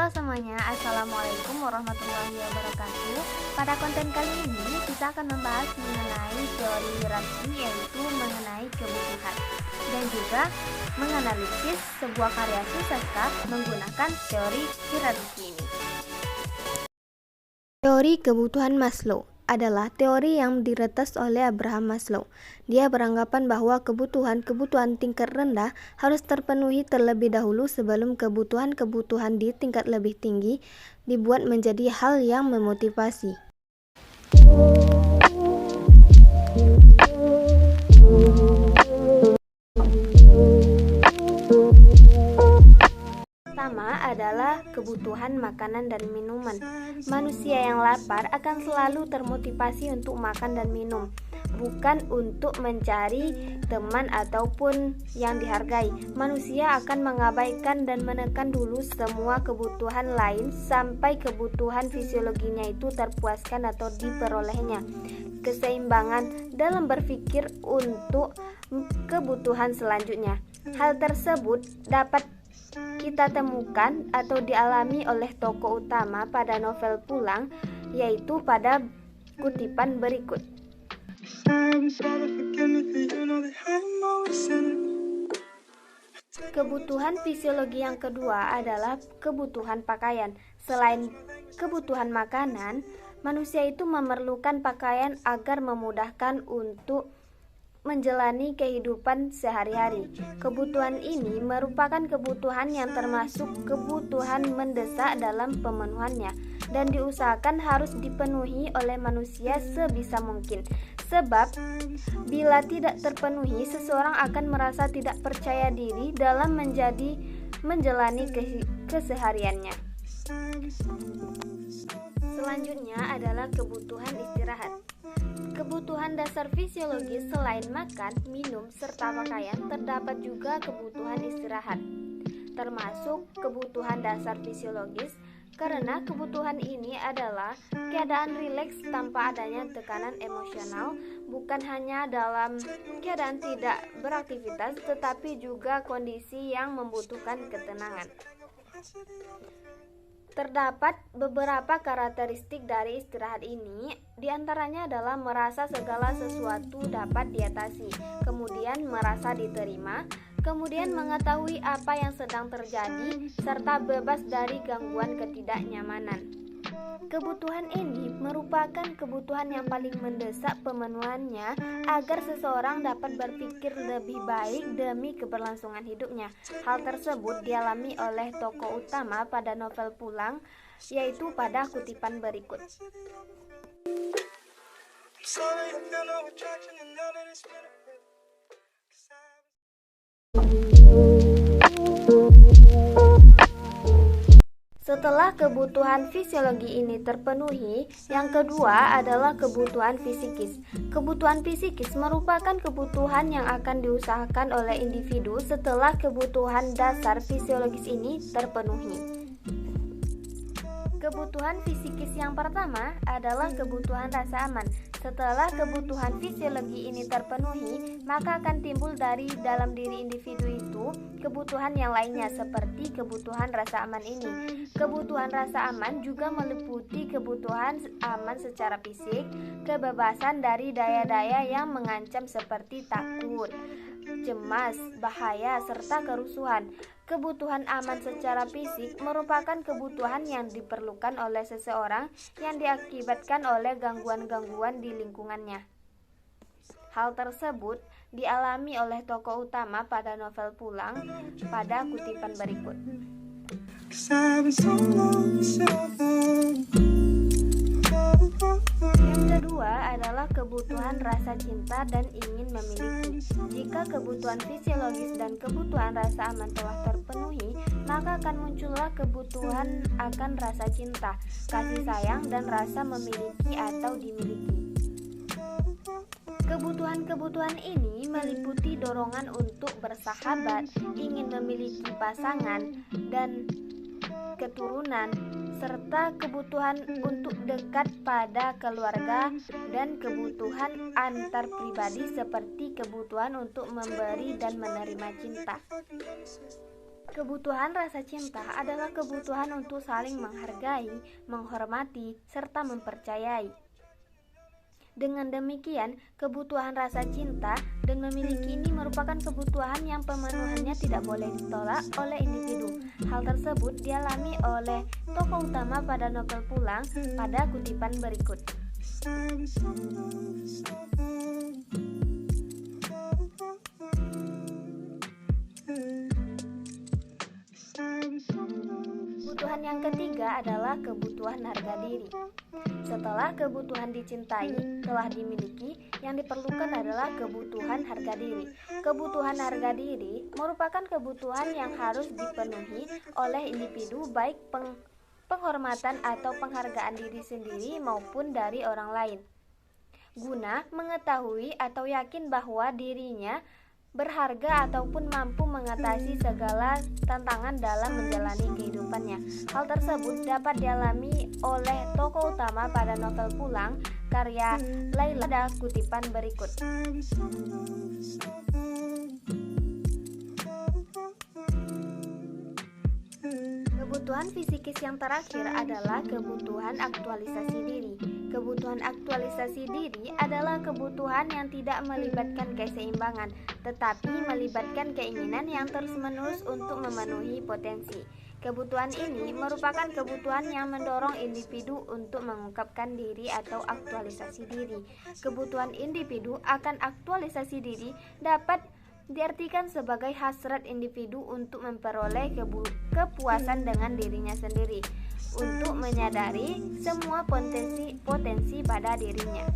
Halo semuanya, Assalamualaikum warahmatullahi wabarakatuh. Pada konten kali ini kita akan membahas mengenai teori hierarki, yaitu mengenai kebutuhan, dan juga menganalisis sebuah karya sastra menggunakan teori hierarki ini. Teori kebutuhan Maslow adalah teori yang diretas oleh Abraham Maslow. Dia beranggapan bahwa kebutuhan tingkat rendah harus terpenuhi terlebih dahulu sebelum kebutuhan di tingkat lebih tinggi dibuat menjadi hal yang memotivasi. Pertama adalah kebutuhan makanan dan minuman. Manusia yang lapar akan selalu termotivasi untuk makan dan minum, bukan untuk mencari teman ataupun yang dihargai. Manusia akan mengabaikan dan menekan dulu semua kebutuhan lain sampai kebutuhan fisiologinya itu terpuaskan atau diperolehnya. Keseimbangan dalam berpikir untuk kebutuhan selanjutnya. Hal tersebut dapat kita temukan atau dialami oleh tokoh utama pada novel Pulang, yaitu pada kutipan berikut. Kebutuhan fisiologi yang kedua adalah kebutuhan pakaian. Selain kebutuhan makanan, manusia itu memerlukan pakaian agar memudahkan untuk menjalani kehidupan sehari-hari. Kebutuhan ini merupakan kebutuhan yang termasuk kebutuhan mendesak dalam pemenuhannya dan diusahakan harus dipenuhi oleh manusia sebisa mungkin. Sebab bila tidak terpenuhi, seseorang akan merasa tidak percaya diri dalam menjalani kesehariannya. Selanjutnya adalah kebutuhan istirahat. Kebutuhan dasar fisiologis selain makan, minum, serta pakaian, terdapat juga kebutuhan istirahat, termasuk kebutuhan dasar fisiologis, karena kebutuhan ini adalah keadaan rileks tanpa adanya tekanan emosional, bukan hanya dalam keadaan tidak beraktivitas, tetapi juga kondisi yang membutuhkan ketenangan. Terdapat beberapa karakteristik dari istirahat ini, diantaranya adalah merasa segala sesuatu dapat diatasi, kemudian merasa diterima, kemudian mengetahui apa yang sedang terjadi, serta bebas dari gangguan ketidaknyamanan. Kebutuhan ini merupakan kebutuhan yang paling mendesak pemenuhannya agar seseorang dapat berpikir lebih baik demi keberlangsungan hidupnya. Hal tersebut dialami oleh tokoh utama pada novel Pulang, yaitu pada kutipan berikut. Setelah kebutuhan fisiologi ini terpenuhi, yang kedua adalah kebutuhan fisikis. Kebutuhan fisikis merupakan kebutuhan yang akan diusahakan oleh individu setelah kebutuhan dasar fisiologis ini terpenuhi. Kebutuhan fisikis yang pertama adalah kebutuhan rasa aman. Setelah kebutuhan fisiologi ini terpenuhi, maka akan timbul dari dalam diri individu itu kebutuhan yang lainnya seperti kebutuhan rasa aman ini. Kebutuhan rasa aman juga meliputi kebutuhan aman secara fisik, kebebasan dari daya-daya yang mengancam seperti takut, cemas, bahaya, serta kerusuhan. Kebutuhan aman secara fisik merupakan kebutuhan yang diperlukan oleh seseorang yang diakibatkan oleh gangguan-gangguan di lingkungannya. Hal tersebut dialami oleh tokoh utama pada novel Pulang pada kutipan berikut. Yang kedua adalah kebutuhan rasa cinta dan ingin memiliki. Jika kebutuhan fisiologis dan kebutuhan rasa aman telah terpenuhi, maka akan muncullah kebutuhan akan rasa cinta, kasih sayang, dan rasa memiliki atau dimiliki. Kebutuhan-kebutuhan ini meliputi dorongan untuk bersahabat, ingin memiliki pasangan dan keturunan, serta kebutuhan untuk dekat pada keluarga dan kebutuhan antar pribadi seperti kebutuhan untuk memberi dan menerima cinta. Kebutuhan rasa cinta adalah kebutuhan untuk saling menghargai, menghormati, serta mempercayai. Dengan demikian, kebutuhan rasa cinta dan memiliki ini merupakan kebutuhan yang pemenuhannya tidak boleh ditolak oleh individu. Hal tersebut dialami oleh tokoh utama pada novel Pulang pada kutipan berikut. Kebutuhan yang ketiga adalah kebutuhan harga diri. Setelah kebutuhan dicintai telah dimiliki, yang diperlukan adalah kebutuhan harga diri. Kebutuhan harga diri merupakan kebutuhan yang harus dipenuhi oleh individu, baik penghormatan atau penghargaan diri sendiri maupun dari orang lain, guna mengetahui atau yakin bahwa dirinya berharga ataupun mampu mengatasi segala tantangan dalam menjalani kehidupannya. Hal tersebut dapat dialami oleh tokoh utama pada novel Pulang karya Laila pada kutipan berikut. Kebutuhan fisikis yang terakhir adalah kebutuhan aktualisasi diri. Kebutuhan aktualisasi diri adalah kebutuhan yang tidak melibatkan keseimbangan, tetapi melibatkan keinginan yang terus-menerus untuk memenuhi potensi. Kebutuhan ini merupakan kebutuhan yang mendorong individu untuk mengungkapkan diri atau aktualisasi diri. Kebutuhan individu akan aktualisasi diri dapat diartikan sebagai hasrat individu untuk memperoleh kepuasan dengan dirinya sendiri, untuk menyadari semua potensi pada dirinya.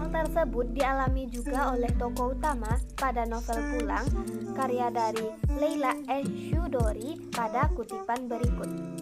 Hal tersebut dialami juga oleh tokoh utama pada novel Pulang karya dari Leila S. Chudori pada kutipan berikut.